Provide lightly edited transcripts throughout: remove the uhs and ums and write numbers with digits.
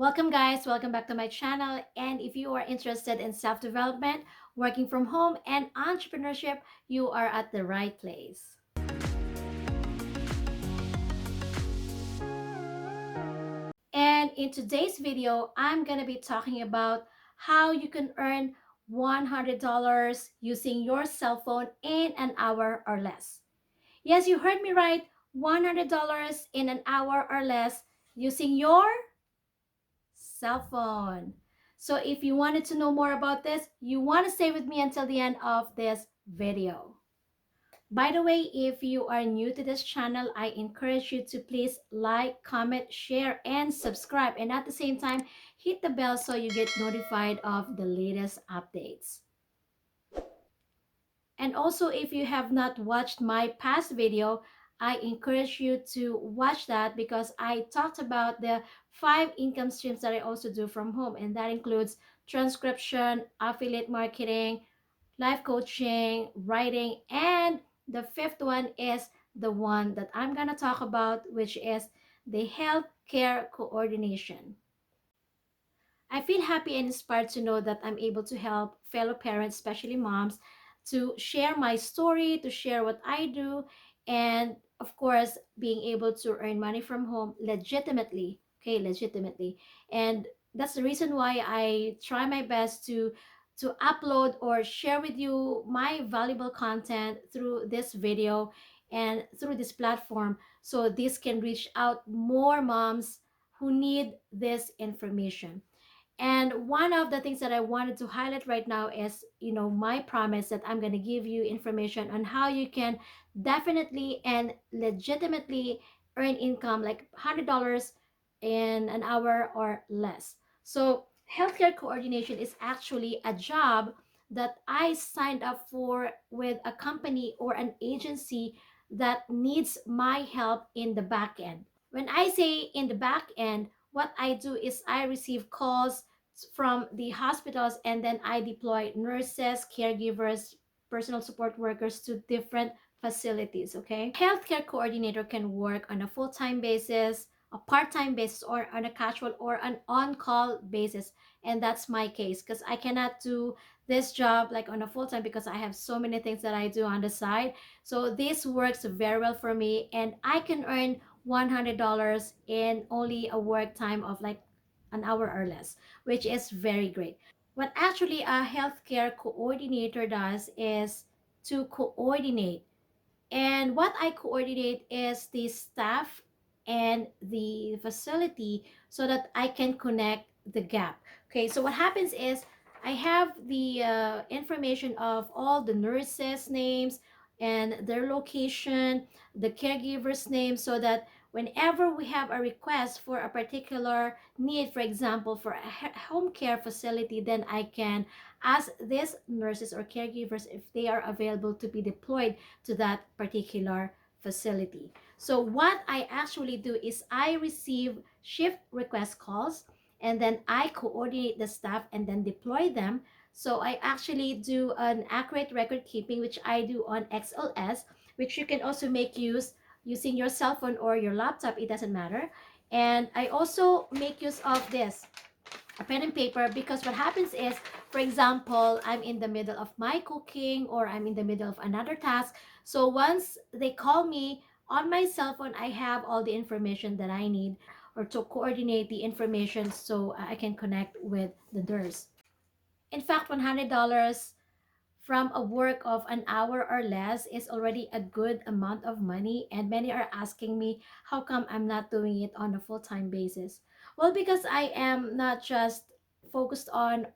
Welcome guys, welcome back to my channel. And if you are interested in self-development, working from home, and entrepreneurship, you are at the right place. And in today's video, I'm gonna be talking about how you can earn $100 using your cell phone in an hour or less. Yes, you heard me right, $100 in an hour or less using your cell phone. So if you wanted to know more about this, you want to stay with me until the end of this video. By the way, if you are new to this channel, I encourage you to please like, comment, share, and subscribe. And at the same time, hit the bell so you get notified of the latest updates. And also, if you have not watched my past video, I encourage you to watch that because I talked about the 5 income streams that I also do from home. And that includes transcription, affiliate marketing, life coaching, writing, and the fifth one is the one that I'm going to talk about, which is the healthcare coordination. I feel happy and inspired to know that I'm able to help fellow parents, especially moms, to share my story, to share what I do, and of course, being able to earn money from home legitimately. Okay, legitimately. And that's the reason why I try my best to upload or share with you my valuable content through this video and through this platform so this can reach out more moms who need this information. And one of the things that I wanted to highlight right now is, my promise that I'm going to give you information on how you can definitely and legitimately earn income like $100 in an hour or less. So, healthcare coordination is actually a job that I signed up for with a company or an agency that needs my help in the back end. When I say in the back end, what I do is I receive calls from the hospitals and then I deploy nurses, caregivers, personal support workers to different facilities. Okay, healthcare coordinator can work on a full-time basis, a part-time basis, or on a casual or an on-call basis. And that's my case because I cannot do this job like on a full-time because I have so many things that I do on the side. So this works very well for me and I can earn $100 in only a work time of like an hour or less, which is very great. What actually a healthcare coordinator does is to coordinate. And what I coordinate is the staff and the facility so that I can connect the gap. Okay, so what happens is I have the information of all the nurses' names and their location, the caregivers' names, so that whenever we have a request for a particular need, for example, for a home care facility, then I can ask these nurses or caregivers if they are available to be deployed to that particular facility. So what I actually do is I receive shift request calls and then I coordinate the staff and then deploy them. So I actually do an accurate record keeping, which I do on XLS, which you can also make use using your cell phone or your laptop, it doesn't matter. And I also make use of this a pen and paper because what happens is, for example, I'm in the middle of my cooking or I'm in the middle of another task. So once they call me on my cell phone, I have all the information that I need or to coordinate the information so I can connect with the nurse. In fact, $100 from a work of an hour or less is already a good amount of money, and many are asking me how come I'm not doing it on a full-time basis. Well, because I am not just focused on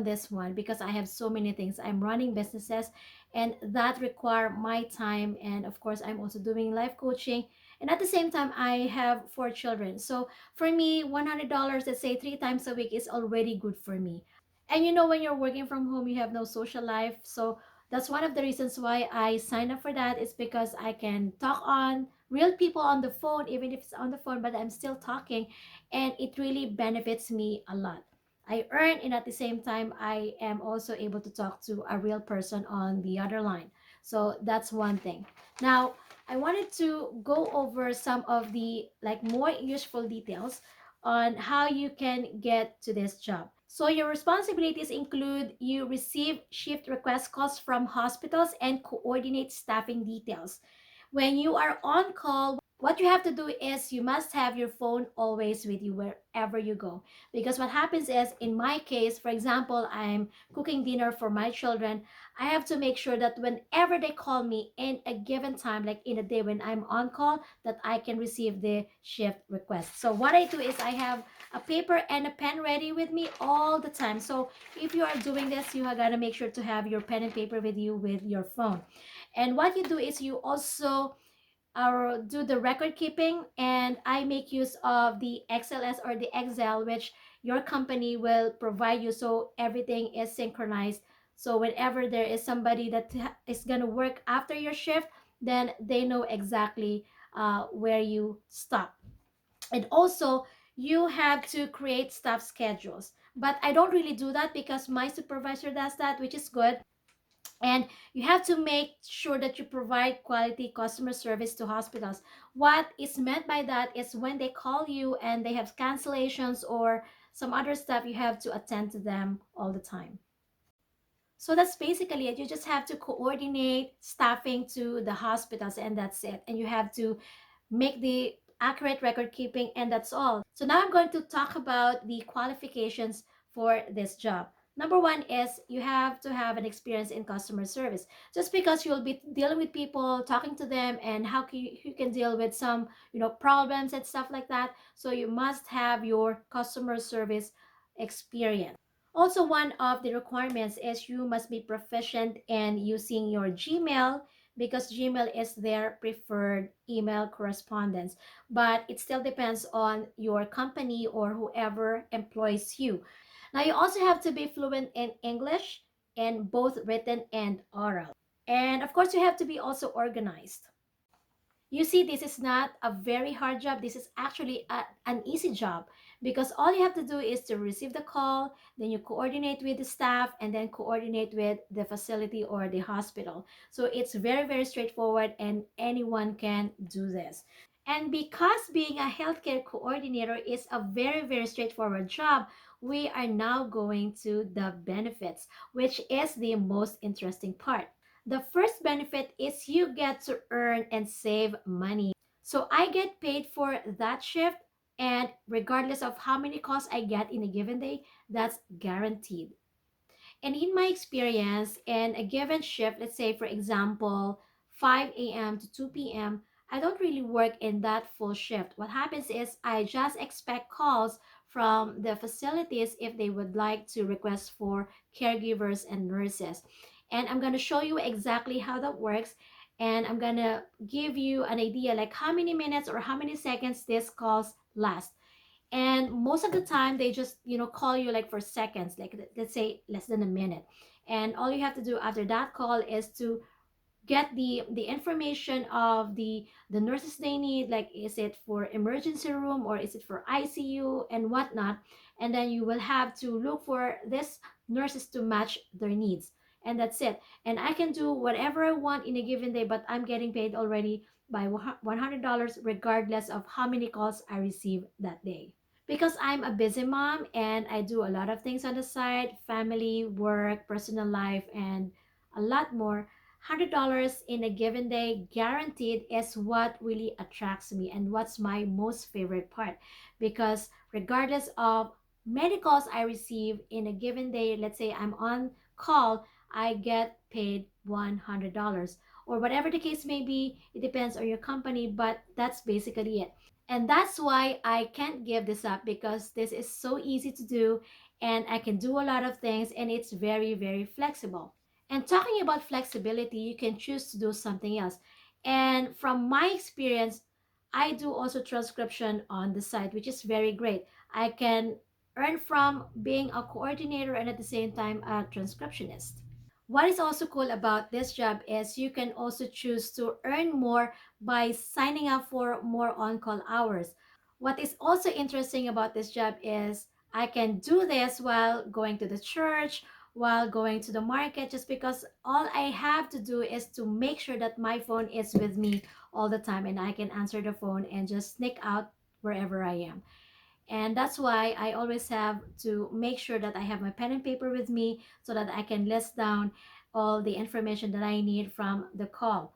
this one because I have so many things. I'm running businesses and that require my time, and of course I'm also doing life coaching, and at the same time I have 4 children. So for me, $100, let's say 3 times a week, is already good for me. And when you're working from home, you have no social life. So that's one of the reasons why I signed up for that, is because I can talk on real people on the phone, even if it's on the phone, but I'm still talking. And it really benefits me a lot. I earn, and at the same time, I am also able to talk to a real person on the other line. So that's one thing. Now, I wanted to go over some of the like more useful details on how you can get to this job. So your responsibilities include you receive shift request calls from hospitals and coordinate staffing details. When you are on call, what you have to do is you must have your phone always with you wherever you go. Because what happens is, in my case, for example, I'm cooking dinner for my children, I have to make sure that whenever they call me in a given time, like in a day when I'm on call, that I can receive the shift request. So what I do is I have a paper and a pen ready with me all the time. So if you are doing this, you have got to make sure to have your pen and paper with you with your phone. And what you do is you also do the record keeping, and I make use of the XLS or the Excel, which your company will provide you, so everything is synchronized. So whenever there is somebody that is going to work after your shift, then they know exactly where you stop. And also, you have to create staff schedules, but I don't really do that because my supervisor does that, which is good. And you have to make sure that you provide quality customer service to hospitals. What is meant by that is when they call you and they have cancellations or some other stuff, you have to attend to them all the time. So that's basically it. You just have to coordinate staffing to the hospitals, and that's it. And you have to make the accurate record keeping, and that's all. So now I'm going to talk about the qualifications for this job. Number one is you have to have an experience in customer service. Just because you'll be dealing with people, talking to them, and how you can deal with some, problems and stuff like that. So you must have your customer service experience. Also, one of the requirements is you must be proficient in using your Gmail, because Gmail is their preferred email correspondence. But it still depends on your company or whoever employs you. Now, you also have to be fluent in English, in both written and oral. And of course, you have to be also organized. You see, this is not a very hard job. This is actually an easy job, because all you have to do is to receive the call, then you coordinate with the staff, and then coordinate with the facility or the hospital. So it's very, very straightforward, and anyone can do this. And because being a healthcare coordinator is a very, very straightforward job, we are now going to the benefits, which is the most interesting part. The first benefit is you get to earn and save money. So I get paid for that shift, and regardless of how many calls I get in a given day, that's guaranteed. And in my experience, in a given shift, let's say for example, 5 a.m. to 2 p.m., I don't really work in that full shift. What happens is I just expect calls from the facilities if they would like to request for caregivers and nurses. And I'm going to show you exactly how that works. And I'm going to give you an idea like how many minutes or how many seconds this calls last. And most of the time they just call you like for seconds, like let's say less than a minute. And all you have to do after that call is to get the information of the nurses they need, like is it for emergency room or is it for ICU and whatnot. And then you will have to look for this nurses to match their needs, and that's it. And I can do whatever I want in a given day, but I'm getting paid already by $100 regardless of how many calls I receive that day. Because I'm a busy mom and I do a lot of things on the side, family, work, personal life, and a lot more. $100 in a given day guaranteed is what really attracts me and what's my most favorite part. Because regardless of many calls I receive in a given day, let's say I'm on call, I get paid $100. Or whatever the case may be, it depends on your company, but that's basically it. And that's why I can't give this up, because this is so easy to do and I can do a lot of things, and it's very, very flexible. And talking about flexibility, you can choose to do something else. And from my experience, I do also transcription on the side, which is very great. I can earn from being a coordinator and at the same time a transcriptionist. What is also cool about this job is you can also choose to earn more by signing up for more on-call hours. What is also interesting about this job is I can do this while going to the church, while going to the market, just because all I have to do is to make sure that my phone is with me all the time and I can answer the phone and just sneak out wherever I am. And that's why I always have to make sure that I have my pen and paper with me so that I can list down all the information that I need from the call.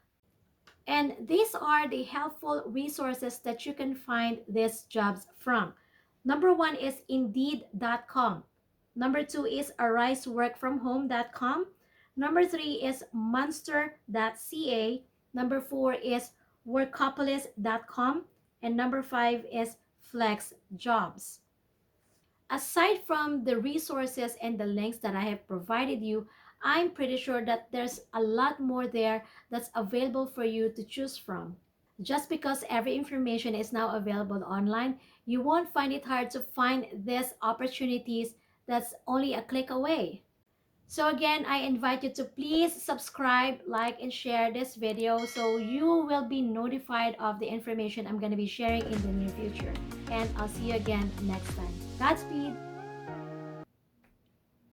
And these are the helpful resources that you can find these jobs from. Number one is Indeed.com. Number two is ariseworkfromhome.com. Number three is monster.ca. Number four is workopolis.com. And number five is FlexJobs. Aside from the resources and the links that I have provided you, I'm pretty sure that there's a lot more there that's available for you to choose from. Just because every information is now available online, you won't find it hard to find these opportunities that's only a click away. So again, I invite you to please subscribe, like, and share this video so you will be notified of the information I'm going to be sharing in the near future. And I'll see you again next time. Godspeed!